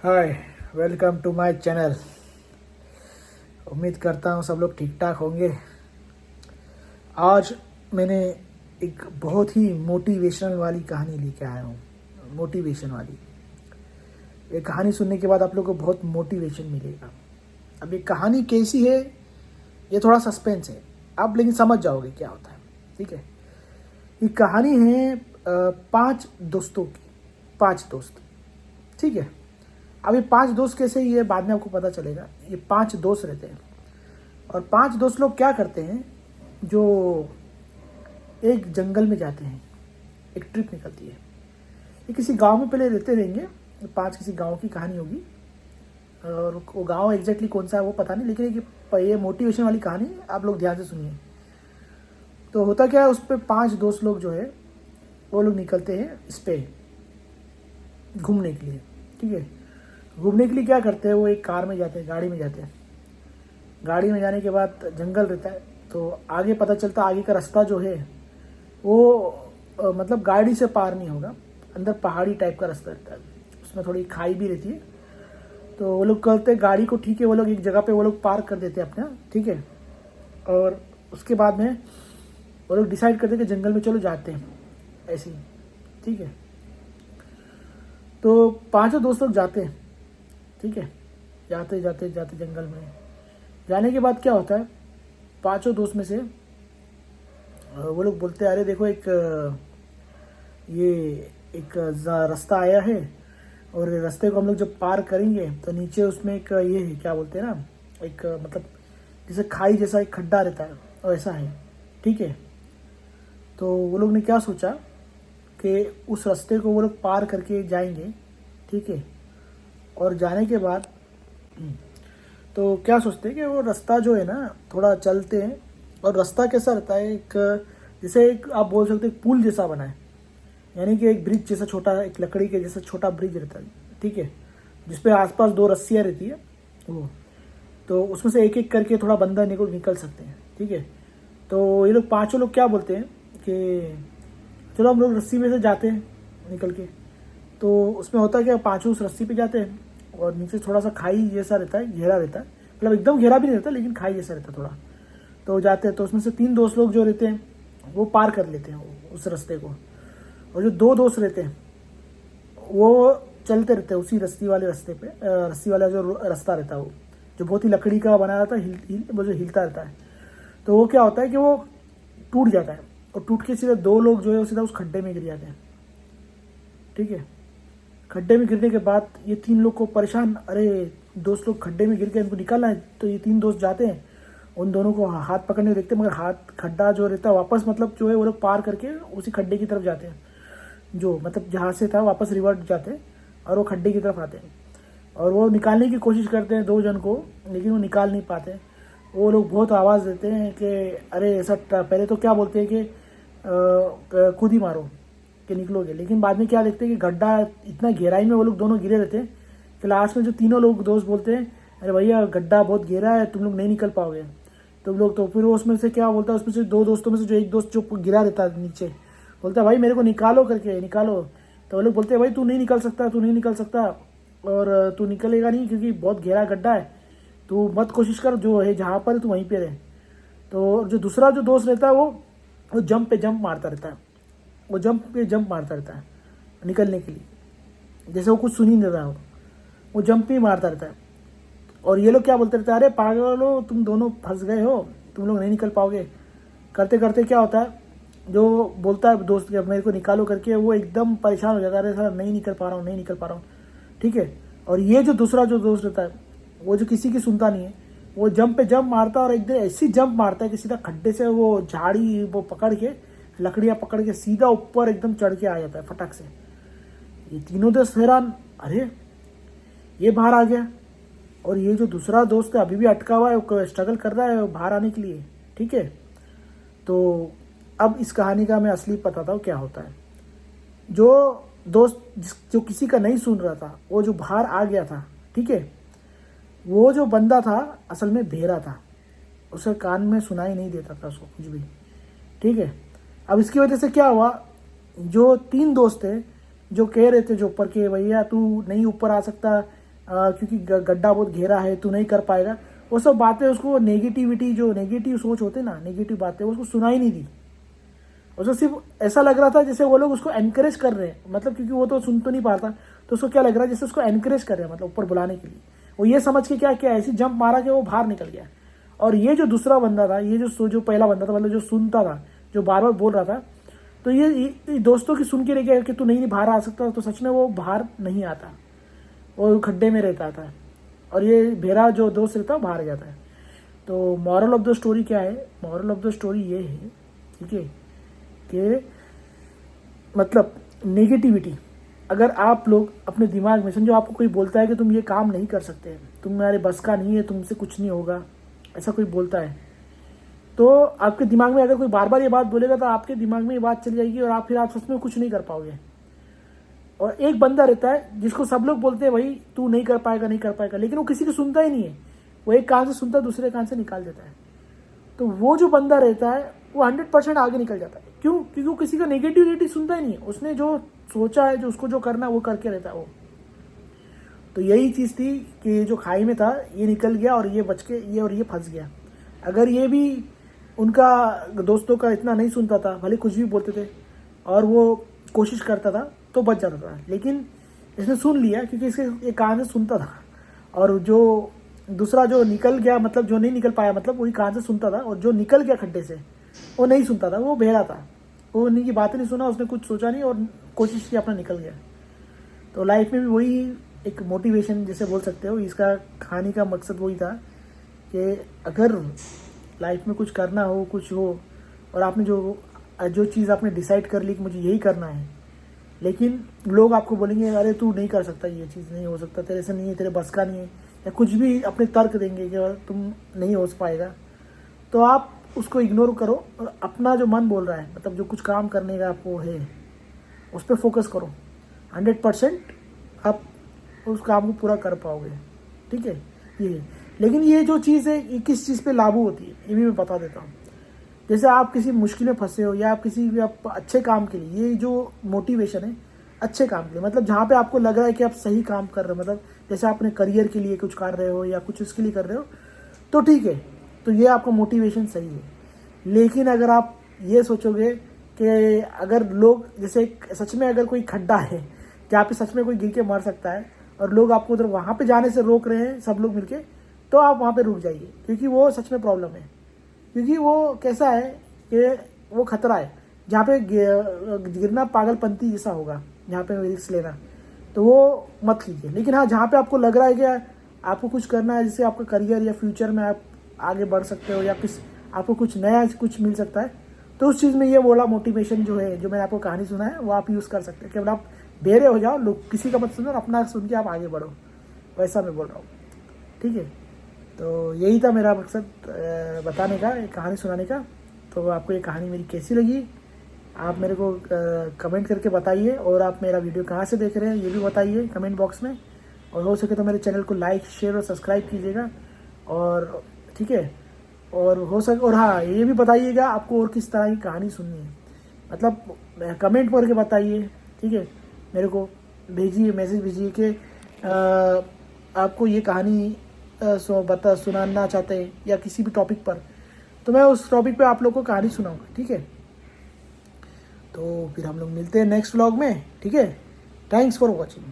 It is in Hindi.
Hi, welcome to my channel. उम्मीद करता हूँ सब लोग ठीक ठाक होंगे। आज मैंने एक बहुत ही मोटिवेशनल वाली कहानी लेके आया हूँ। मोटिवेशन वाली ये कहानी सुनने के बाद आप लोग को बहुत मोटिवेशन मिलेगा। अब ये कहानी कैसी है, ये थोड़ा सस्पेंस है, आप लेकिन समझ जाओगे क्या होता है। ठीक है, ये कहानी है 5 दोस्तों की। 5 दोस्त, ठीक है। अब ये 5 दोस्त कैसे, ये बाद में आपको पता चलेगा। ये 5 दोस्त रहते हैं और 5 दोस्त लोग क्या करते हैं, जो एक जंगल में जाते हैं। एक ट्रिप निकलती है। ये किसी गांव में पहले रहते रहेंगे। ये 5 किसी गांव की कहानी होगी और वो गांव एग्जैक्टली कौन सा है वो पता नहीं, लेकिन ये मोटिवेशन वाली कहानी, आप लोग ध्यान से सुनिए। तो होता क्या है, उस पर 5 दोस्त लोग जो है वो लोग निकलते हैं इस पे घूमने के लिए। ठीक है, घूमने के लिए क्या करते हैं, वो एक कार में जाते हैं, गाड़ी में जाते हैं। गाड़ी में जाने के बाद जंगल रहता है, तो आगे पता चलता आगे का रास्ता जो है वो मतलब गाड़ी से पार नहीं होगा। अंदर पहाड़ी टाइप का रास्ता रहता है, उसमें थोड़ी खाई भी रहती है। तो वो लोग करते हैं गाड़ी को, ठीक है, वो लोग एक जगह पे वो लोग पार्क कर देते हैं अपना, ठीक है। और उसके बाद में वो लोग डिसाइड करते हैं कि जंगल में चलो जाते हैं ऐसे ही, ठीक है। तो 5 दोस्त लोग जाते हैं, ठीक है। जाते जाते जाते जंगल में जाने के बाद क्या होता है, 5 दोस्त में से वो लोग बोलते हैं, अरे देखो ये एक रास्ता आया है और रास्ते को हम लोग जब पार करेंगे तो नीचे उसमें एक ये है, क्या बोलते हैं ना, एक मतलब जैसे खाई जैसा एक खड्डा रहता है वैसा है, ठीक है। तो वो लोग ने क्या सोचा कि उस रास्ते को वो लोग पार करके जाएंगे, ठीक है। और जाने के बाद तो क्या सोचते हैं कि वो रास्ता जो है ना, थोड़ा चलते हैं और रास्ता कैसा रहता है, एक जैसे एक आप बोल सकते हैं पुल जैसा बना है, यानी कि एक ब्रिज जैसा छोटा, एक लकड़ी के जैसा छोटा ब्रिज रहता है, ठीक है। जिसपे आसपास 2 रस्सियाँ रहती है वो, तो उसमें से एक एक करके थोड़ा बंदा निकल सकते हैं, ठीक है। तो ये लोग 5 लोग क्या बोलते हैं कि चलो हम लोग रस्सी में से जाते हैं निकल के। तो उसमें होता है क्या, 5 उस रस्सी पे जाते हैं और नीचे थोड़ा सा खाई जैसा रहता है, घेरा रहता है, मतलब एकदम घेरा भी नहीं रहता लेकिन खाई जैसा रहता है थोड़ा। तो जाते हैं, तो उसमें से 3 दोस्त लोग जो रहते हैं वो पार कर लेते हैं उस रास्ते को, और जो 2 दोस्त रहते हैं वो चलते रहते हैं उसी रस्सी वाले रास्ते पे। रस्सी वाला जो रास्ता रहता है वो जो बहुत ही लकड़ी का बना रहता है, वो जो हिलता रहता है। तो वो क्या होता है कि वो टूट जाता है और टूट के सीधा 2 लोग जो है सीधा उस खड्डे में गिर जाते हैं, ठीक है। खड्डे में गिरने के बाद ये 3 लोग को परेशान, अरे दोस्त लोग खड्डे में गिर के इनको निकालना है। तो ये 3 दोस्त जाते हैं, उन दोनों को हाथ पकड़ने देखते हैं, मगर हाथ खड्डा जो रहता है वापस मतलब जो है वो लोग पार करके उसी खड्डे की तरफ जाते हैं, जो मतलब जहाँ से था वापस रिवर्ट जाते हैं और वो खड्डे की तरफ आते हैं। और वो निकालने की कोशिश करते हैं 2 जन को, लेकिन वो निकाल नहीं पाते। वो लोग बहुत आवाज़ देते हैं कि अरे ऐसा, पहले तो क्या बोलते हैं कि खुद ही मारो कि निकलोगे, लेकिन बाद में क्या देखते हैं कि गड्ढा इतना गहराई में वो लोग दोनों गिरे रहते हैं कि लास्ट में जो तीनों लोग दोस्त बोलते हैं, अरे भैया गड्ढा बहुत गहरा है, तुम लोग नहीं निकल पाओगे तुम लोग। तो फिर वो उसमें से क्या बोलता है, उसमें से 2 दोस्तों में से जो एक दोस्त जो गिरा रहता है नीचे, बोलता है भाई मेरे को निकालो करके, निकालो। तो वो लोग बोलते हैं भाई तू नहीं निकल सकता, तू नहीं निकल सकता, और तू निकलेगा नहीं क्योंकि बहुत गहरा गड्ढा है, तू मत कोशिश कर, जो है जहाँ पर है तू वहीं पर रहे। तो जो दूसरा जो दोस्त रहता है वो जंप पे जंप मारता रहता है, वो जंप पे जंप मारता रहता है निकलने के लिए, जैसे वो कुछ सुन ही नहीं रहा हो, वो जंप ही मारता रहता है। और ये लोग क्या बोलते रहते हैं, अरे पागल हो तुम दोनों, फंस गए हो, तुम लोग नहीं निकल पाओगे। करते करते क्या होता है, जो बोलता है दोस्त के मेरे को निकालो करके, वो एकदम परेशान हो जाता है, अरे सर नहीं निकल पा रहा हूँ, नहीं निकल पा रहा हूँ, ठीक है। और ये जो दूसरा जो दोस्त रहता है वो जो किसी की सुनता नहीं है, वो जंप पे जंप मारता है और एकदम ऐसी जंप मारता है कि सीधा खड्डे से वो झाड़ी वो पकड़ के, लकड़ियाँ पकड़ के सीधा ऊपर एकदम चढ़ के आ जाता है फटक से। ये तीनों दोस्त हैरान, अरे ये बाहर आ गया, और ये जो दूसरा दोस्त है अभी भी अटका हुआ है, वो स्ट्रगल कर रहा है बाहर आने के लिए, ठीक है। तो अब इस कहानी का मैं असली बताता हूँ क्या होता है। जो दोस्त जो किसी का नहीं सुन रहा था, वो जो बाहर आ गया था, ठीक है, वो जो बंदा था असल में बहरा था, उसके कान में सुनाई नहीं देता था उसको कुछ भी, ठीक है। अब इसकी वजह से क्या हुआ, जो 3 दोस्त थे जो कह रहे थे जो ऊपर के, भैया तू नहीं ऊपर आ सकता, क्योंकि गड्ढा बहुत गहरा है, तू नहीं कर पाएगा, वो सब बातें उसको नेगेटिविटी, जो नेगेटिव सोच होते ना, नेगेटिव बातें उसको सुनाई नहीं दी। उसको सिर्फ ऐसा लग रहा था जैसे वो लोग उसको एनकरेज कर रहे हैं, मतलब क्योंकि वो तो सुन तो नहीं पाता, तो उसको क्या लग रहा है जैसे उसको एनकरेज कर रहे हैं, मतलब ऊपर बुलाने के लिए। वो ये समझ के क्या किया, ऐसी जंप मारा कि वो बाहर निकल गया। और ये जो दूसरा बंदा था, ये जो पहला बंदा था, मतलब जो सुनता था, जो बार बार बोल रहा था, तो ये दोस्तों की सुन के रह गया कि तू नहीं बाहर आ सकता, तो सच में वो बाहर नहीं आता, वो खड्डे में रहता था। और ये मेरा जो दोस्त रहता है बाहर जाता है। तो मॉरल ऑफ द स्टोरी क्या है? मॉरल ऑफ द स्टोरी ये है, ठीक है, कि मतलब नेगेटिविटी, अगर आप लोग अपने दिमाग में, समझो आपको कोई बोलता है कि तुम ये काम नहीं कर सकते, तुम्हारे बस का नहीं है, तुमसे कुछ नहीं होगा, ऐसा कोई बोलता है, तो आपके दिमाग में अगर कोई बार बार ये बात बोलेगा तो आपके दिमाग में ये बात चली जाएगी और फिर आप सच में कुछ नहीं कर पाओगे। और एक बंदा रहता है जिसको सब लोग बोलते हैं भाई तू नहीं कर पाएगा, नहीं कर पाएगा, लेकिन वो किसी को सुनता ही नहीं है, वो एक कान से सुनता है, दूसरे कान से निकाल देता है। तो वो जो बंदा रहता है वो 100% आगे निकल जाता है। क्यों? क्योंकि वो किसी का नेगेटिविटी सुनता ही नहीं है, उसने जो सोचा है, जो उसको जो करना है वो करके रहता है वो। तो यही चीज़ थी कि जो खाई में था ये निकल गया और ये बच के ये फंस गया। अगर ये भी उनका दोस्तों का इतना नहीं सुनता था, भले कुछ भी बोलते थे और वो कोशिश करता था, तो बच जाता था। लेकिन इसने सुन लिया क्योंकि इसके एक कान से सुनता था, और जो दूसरा जो निकल गया, मतलब जो नहीं निकल पाया, मतलब वही कान से सुनता था, और जो निकल गया खड्डे से वो नहीं सुनता था, वो बहरा था, वो उन्हीं की बातें नहीं सुना, उसने कुछ सोचा नहीं और कोशिश की, अपना निकल गया। तो लाइफ में भी वही एक मोटिवेशन जैसे बोल सकते हो, इसका कहानी का मकसद वही था कि अगर लाइफ में कुछ करना हो, कुछ हो, और आपने जो चीज़ आपने डिसाइड कर ली कि मुझे यही करना है, लेकिन लोग आपको बोलेंगे अरे तू नहीं कर सकता, ये चीज़ नहीं हो सकता, तेरे से नहीं है, तेरे बस का नहीं है, या कुछ भी अपने तर्क देंगे कि तुम नहीं हो पाएगा, तो आप उसको इग्नोर करो और अपना जो मन बोल रहा है, मतलब जो कुछ काम करने का आपको है, उस पर फोकस करो। 100% आप उस काम को पूरा कर पाओगे, ठीक है। ये लेकिन ये जो चीज़ है ये किस चीज़ पे लागू होती है ये भी मैं बता देता हूँ। जैसे आप किसी मुश्किल में फंसे हो या आप किसी अच्छे काम के लिए, ये जो मोटिवेशन है अच्छे काम के लिए, मतलब जहाँ पे आपको लग रहा है कि आप सही काम कर रहे हो, मतलब जैसे आपने करियर के लिए कुछ कर रहे हो या कुछ उसके लिए कर रहे हो, तो ठीक है, तो ये आपका मोटिवेशन सही है। लेकिन अगर आप ये सोचोगे कि अगर लोग, जैसे सच में अगर कोई खड्डा है जहाँ पे सच में कोई गिर के मर सकता है और लोग आपको उधर वहाँ पे जाने से रोक रहे हैं सब लोग मिलके, तो आप वहाँ पे रुक जाइए, क्योंकि वो सच में प्रॉब्लम है। क्योंकि वो कैसा है कि वो खतरा है, जहाँ पे गिरना पागलपंती जैसा होगा, जहाँ पे रिस्क लेना, तो वो मत कीजिए। लेकिन हाँ, जहाँ पे आपको लग रहा है कि आपको कुछ करना है, जिससे आपका करियर या फ्यूचर में आप आगे बढ़ सकते हो, या आपको कुछ नया कुछ मिल सकता है, तो उस चीज़ में ये बोला मोटिवेशन जो है, जो मैंने आपको कहानी सुना है, वो आप यूज़ कर सकते हैं। केवल आप बेरे हो जाओ, लोग किसी का मत सुनो, अपना सुन के आप आगे बढ़ो, वैसा मैं बोल रहा हूँ, ठीक है। तो यही था मेरा मकसद बताने का, एक कहानी सुनाने का। तो आपको ये कहानी मेरी कैसी लगी आप मेरे को कमेंट करके बताइए, और आप मेरा वीडियो कहाँ से देख रहे हैं ये भी बताइए कमेंट बॉक्स में, और हो सके तो मेरे चैनल को लाइक, शेयर और सब्सक्राइब कीजिएगा, और ठीक है, और हाँ, ये भी बताइएगा आपको और किस तरह की कहानी सुननी है, मतलब कमेंट करके बताइए, ठीक है। मेरे को भेजिए, मैसेज भेजिए कि आपको ये कहानी सुनाना चाहते हैं या किसी भी टॉपिक पर, तो मैं उस टॉपिक पे आप लोग को कहानी सुनाऊंगा, ठीक है। तो फिर हम लोग मिलते हैं नेक्स्ट व्लॉग में, ठीक है। Thanks for watching.